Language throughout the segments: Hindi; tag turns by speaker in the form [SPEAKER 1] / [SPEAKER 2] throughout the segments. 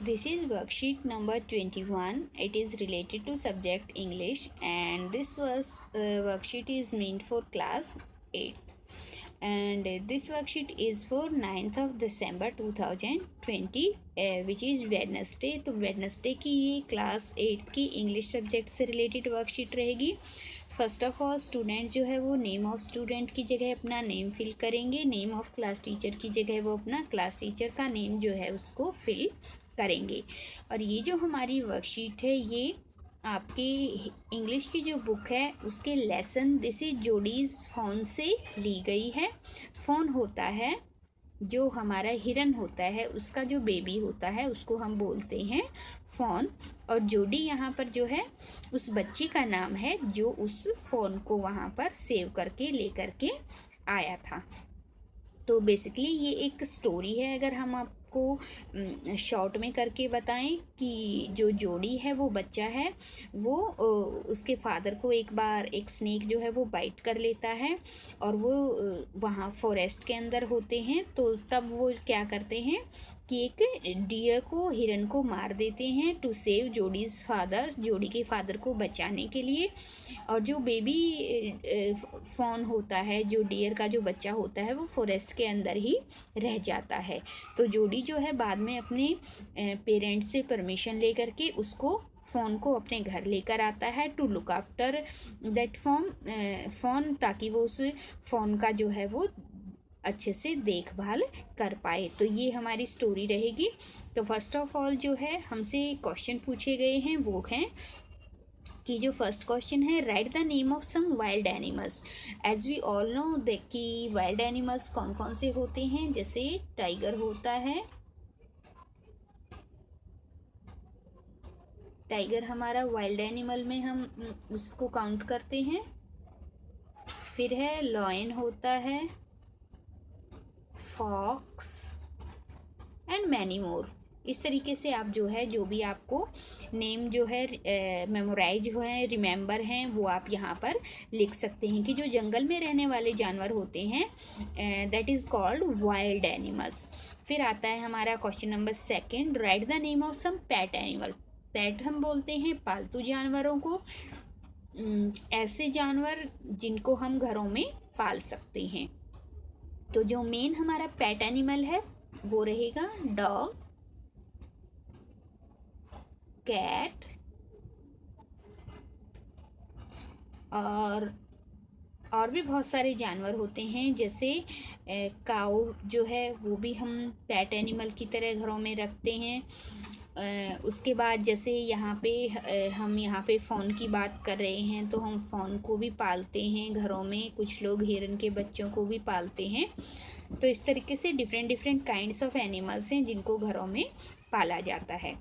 [SPEAKER 1] This is worksheet number 21. It is related to subject English, and this worksheet is meant for class 8th, and this worksheet is for 9th of December 2020, which is Wednesday. तो Wednesday की ये क्लास 8th की इंग्लिश सब्जेक्ट से रिलेटेड वर्कशीट रहेगी. फर्स्ट ऑफ ऑल स्टूडेंट जो है वो नेम ऑफ स्टूडेंट की जगह अपना नेम फिल करेंगे. नेम ऑफ क्लास टीचर की जगह वो अपना क्लास टीचर का नेम जो है उसको फिल करेंगे. और ये जो हमारी वर्कशीट है ये आपके इंग्लिश की जो बुक है उसके lesson this is Jody's phone से ली गई है. फ़ोन होता है जो हमारा हिरन होता है, उसका जो बेबी होता है उसको हम बोलते हैं फ़ोन. और जोडी यहाँ पर जो है उस बच्ची का नाम है जो उस फ़ोन को वहाँ पर सेव करके लेकर के आया था. तो बेसिकली ये एक स्टोरी है. अगर हम आपको शॉर्ट में करके बताएं कि जो जोड़ी है वो बच्चा है, वो उसके फादर को एक बार एक स्नेक जो है वो बाइट कर लेता है और वो वहाँ फॉरेस्ट के अंदर होते हैं. तो तब वो क्या करते हैं कि एक डियर को, हिरन को मार देते हैं टू सेव जोडीज़ फादर, जोड़ी के फादर को बचाने के लिए. और जो बेबी फॉन होता है, जो डियर का जो बच्चा होता है, वो फॉरेस्ट के अंदर ही रह जाता है. तो जोड़ी जो है बाद में अपने पेरेंट्स से परमिशन लेकर के उसको फ़ोन को अपने घर लेकर आता है to look after that fawn, ताकि वो उस फ़ोन का जो है वो अच्छे से देखभाल कर पाए. तो ये हमारी स्टोरी रहेगी. तो फर्स्ट ऑफ ऑल जो है हमसे क्वेश्चन पूछे गए हैं वो हैं कि जो फर्स्ट क्वेश्चन है, write the name of some wild animals. As we all know कि वाइल्ड एनिमल्स कौन कौन से होते हैं. जैसे टाइगर होता है, टाइगर हमारा वाइल्ड एनिमल में हम उसको काउंट करते हैं. फिर है लॉयन होता है, फॉक्स एंड मैनी मोर. इस तरीके से आप जो है जो भी आपको नेम जो है मेमोराइज हो है, रिमेंबर हैं, वो आप यहाँ पर लिख सकते हैं कि जो जंगल में रहने वाले जानवर होते हैं that is called wild animals. फिर आता है हमारा question number second, write the name of some pet animal. Pet हम बोलते हैं पालतू जानवरों को, ऐसे जानवर जिनको हम घरों में पाल सकते हैं. तो जो मेन हमारा पेट एनिमल है वो रहेगा डॉग, कैट और भी बहुत सारे जानवर होते हैं. जैसे काऊ जो है वो भी हम पेट एनिमल की तरह घरों में रखते हैं. उसके बाद जैसे यहाँ पे फ़ोन की बात कर रहे हैं तो हम फ़ोन को भी पालते हैं घरों में. कुछ लोग हिरन के बच्चों को भी पालते हैं. तो इस तरीके से डिफरेंट काइंड्स ऑफ एनिमल्स हैं जिनको घरों में पाला जाता है.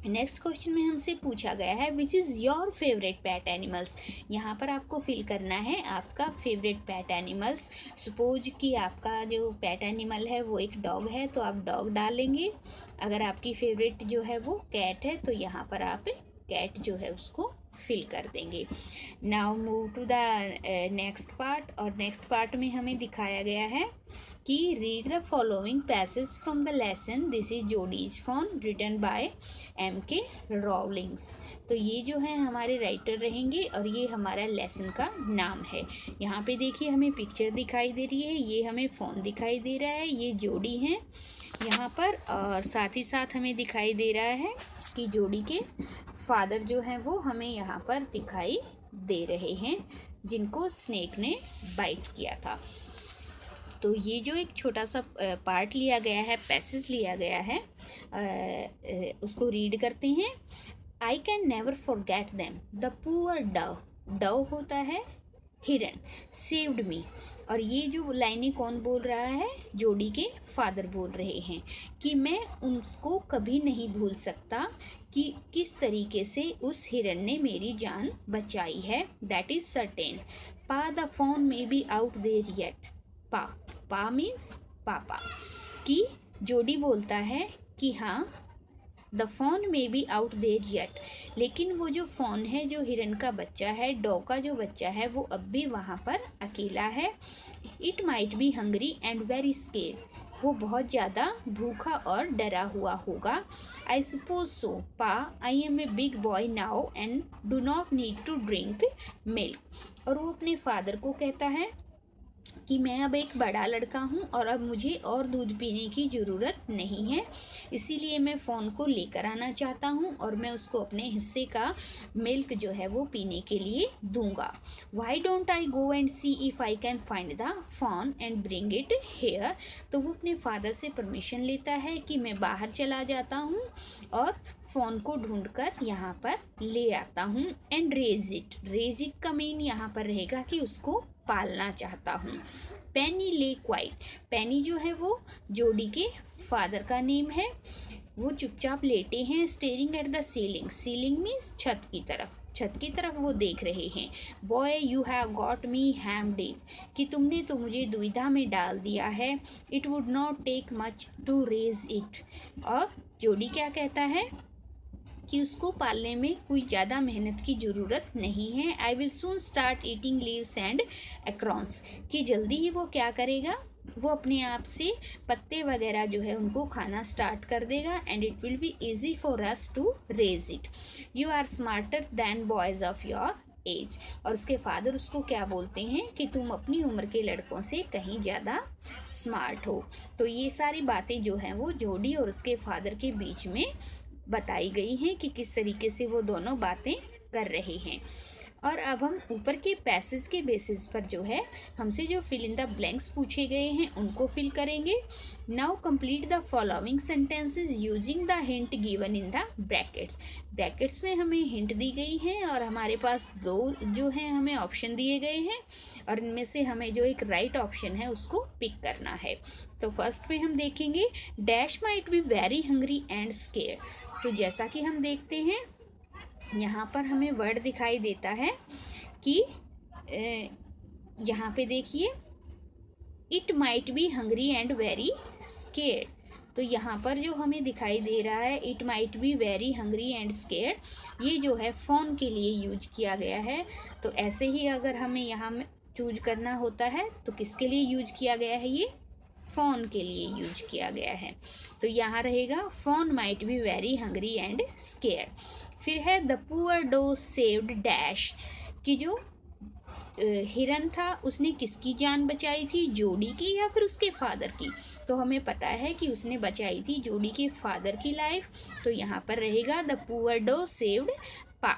[SPEAKER 1] नेक्स्ट क्वेश्चन में हमसे पूछा गया है which is your favourite pet animals. यहाँ पर आपको फिल करना है आपका फेवरेट पेट एनिमल्स. सपोज कि आपका जो पेट एनिमल है वो एक डॉग है तो आप डॉग डालेंगे. अगर आपकी फेवरेट जो है वो कैट है तो यहाँ पर आप कैट जो है उसको फिल कर देंगे. Now move to the next part. और नेक्स्ट पार्ट में हमें दिखाया गया है कि read the following passage from the lesson this is Jody's fawn written by M.K. Rawlings. तो ये जो है हमारे राइटर रहेंगे और ये हमारा लेसन का नाम है. यहाँ पे देखिए हमें पिक्चर दिखाई दे रही है, ये हमें फ़ोन दिखाई दे रहा है, ये जोड़ी है यहाँ पर. और साथ ही साथ हमें दिखाई दे रहा है कि जोड़ी के फादर जो हैं वो हमें यहाँ पर दिखाई दे रहे हैं जिनको स्नेक ने बाइट किया था. तो ये जो एक छोटा सा पार्ट लिया गया है, पैसेज लिया गया है, उसको रीड करते हैं. I can never forget them the poor Dove. Dove होता है हिरन, सेव्ड मी. और ये जो लाइनें कौन बोल रहा है, जोड़ी के फादर बोल रहे हैं कि मैं उसको कभी नहीं भूल सकता कि किस तरीके से उस हिरन ने मेरी जान बचाई है. That is certain. Pa the fawn may be out there yet. Pa means पापा. कि जोड़ी बोलता है कि हाँ the fawn may be out there yet, लेकिन वो जो फ़ोन है, जो हिरन का बच्चा है, डॉग का जो बच्चा है, वो अब भी वहाँ पर अकेला है. It might be hungry and very scared. वो बहुत ज़्यादा भूखा और डरा हुआ होगा। आई suppose so Pa, I am a big boy now and do not need to drink milk. और वो अपने फादर को कहता है कि मैं अब एक बड़ा लड़का हूँ और अब मुझे और दूध पीने की ज़रूरत नहीं है, इसीलिए मैं फ़ोन को लेकर आना चाहता हूँ और मैं उसको अपने हिस्से का मिल्क जो है वो पीने के लिए दूंगा। Why don't I go and C if I can find the phone and bring it here. तो वो अपने फादर से परमिशन लेता है कि मैं बाहर चला जाता हूँ और फ़ोन को ढूंढकर यहाँ पर ले आता हूँ। एंड रेज इट का मीन यहाँ पर रहेगा कि उसको पालना चाहता हूँ। पेनी ले क्वाइट, पेनी जो है वो जोडी के फादर का नेम है। वो चुपचाप लेटे हैं, staring at the ceiling, ceiling means छत की तरफ वो देख रहे हैं। Boy you have got me hemmed in, कि तुमने तो मुझे दुविधा में डाल दिया है। It would not take much to raise it. और जोडी क्या कहता है कि उसको पालने में कोई ज़्यादा मेहनत की ज़रूरत नहीं है। I will soon start eating leaves and acorns, कि जल्दी ही वो क्या करेगा, वो अपने आप से पत्ते वगैरह जो है उनको खाना स्टार्ट कर देगा। And it will be easy for us to raise it. You are smarter than boys of your age. और उसके फादर उसको क्या बोलते हैं कि तुम अपनी उम्र के लड़कों से कहीं ज़्यादा स्मार्ट हो। तो ये सारी बातें जो हैं वो जोडी और उसके फादर के बीच में बताई गई हैं कि किस तरीके से वो दोनों बातें कर रहे हैं। और अब हम ऊपर के पैसेज के बेसिस पर जो है हमसे जो फिल इन द ब्लैंक्स पूछे गए हैं उनको फिल करेंगे। Now complete the following sentences using the hint given in the brackets. Brackets में हमें हिंट दी गई है और हमारे पास दो जो हैं हमें ऑप्शन दिए गए हैं और इनमें से हमें जो एक राइट ऑप्शन है उसको पिक करना है। तो फर्स्ट में हम देखेंगे dash might be very hungry and scared. तो जैसा कि हम देखते हैं यहाँ पर हमें वर्ड दिखाई देता है कि यहाँ पे देखिए it might be hungry and very scared. तो यहाँ पर जो हमें दिखाई दे रहा है it might be very hungry and scared, ये जो है फ़ोन के लिए यूज किया गया है। तो ऐसे ही अगर हमें यहाँ चूज करना होता है तो किसके लिए यूज किया गया है, ये फ़ोन के लिए यूज किया गया है। तो यहाँ रहेगा fawn might be very hungry and scared. फिर है the poor doe saved dash, कि जो हिरन था उसने किसकी जान बचाई थी, जोडी की या फिर उसके फादर की। तो हमें पता है कि उसने बचाई थी जोडी के फादर की लाइफ। तो यहाँ पर रहेगा the poor doe saved Pa.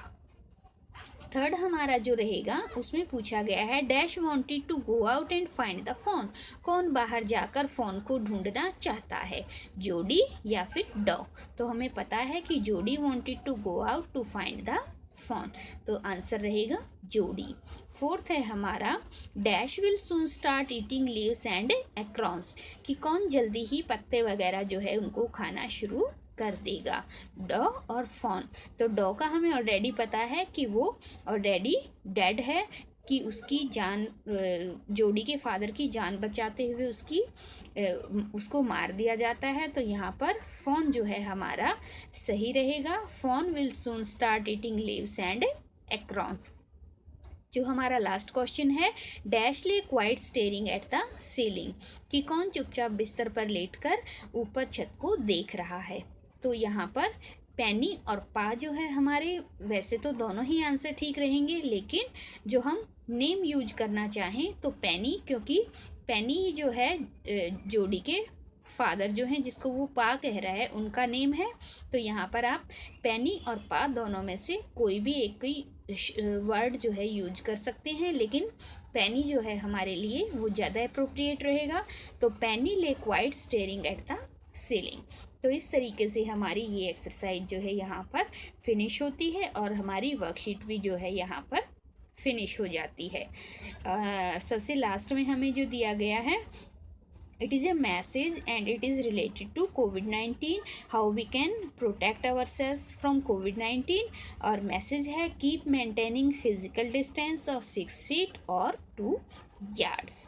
[SPEAKER 1] Third हमारा जो रहेगा उसमें पूछा गया है dash wanted to go out and find the fawn, कौन बाहर जाकर फ़ोन को ढूंढना चाहता है, जोडी या फिर डॉ। तो हमें पता है कि Jody wanted to go out to find the fawn, तो आंसर रहेगा जोडी। फोर्थ है हमारा dash will soon start eating leaves and acorns, कि कौन जल्दी ही पत्ते वगैरह जो है उनको खाना शुरू कर देगा, डॉ और फोन। तो डॉ का हमें ऑलरेडी पता है कि वो ऑलरेडी डेड है, कि उसकी जान जोडी के फादर की जान बचाते हुए उसको मार दिया जाता है। तो यहाँ पर फोन जो है हमारा सही रहेगा। Fawn will soon start eating leaves and acorns. जो हमारा लास्ट क्वेश्चन है dash lay quite staring at the ceiling, कि कौन चुपचाप बिस्तर पर लेटकर ऊपर छत को देख रहा है। तो यहाँ पर पेनी और पा जो है हमारे, वैसे तो दोनों ही आंसर ठीक रहेंगे, लेकिन जो हम नेम यूज करना चाहें तो पेनी, क्योंकि पेनी ही जो है जोडी के फादर जो हैं जिसको वो पा कह रहा है उनका नेम है। तो यहाँ पर आप पेनी और पा दोनों में से कोई भी एक वर्ड जो है यूज कर सकते हैं, लेकिन पेनी जो है हमारे लिए वो ज़्यादा अप्रोप्रिएट रहेगा। तो पेनी ले quite staring at the ceiling. तो इस तरीके से हमारी ये एक्सरसाइज जो है यहाँ पर फिनिश होती है और हमारी वर्कशीट भी जो है यहाँ पर फिनिश हो जाती है। सबसे लास्ट में हमें जो दिया गया है it is a message and it is related to COVID-19, how we can protect ourselves from COVID-19। और मैसेज है keep maintaining physical distance of 6 feet or 2 yards।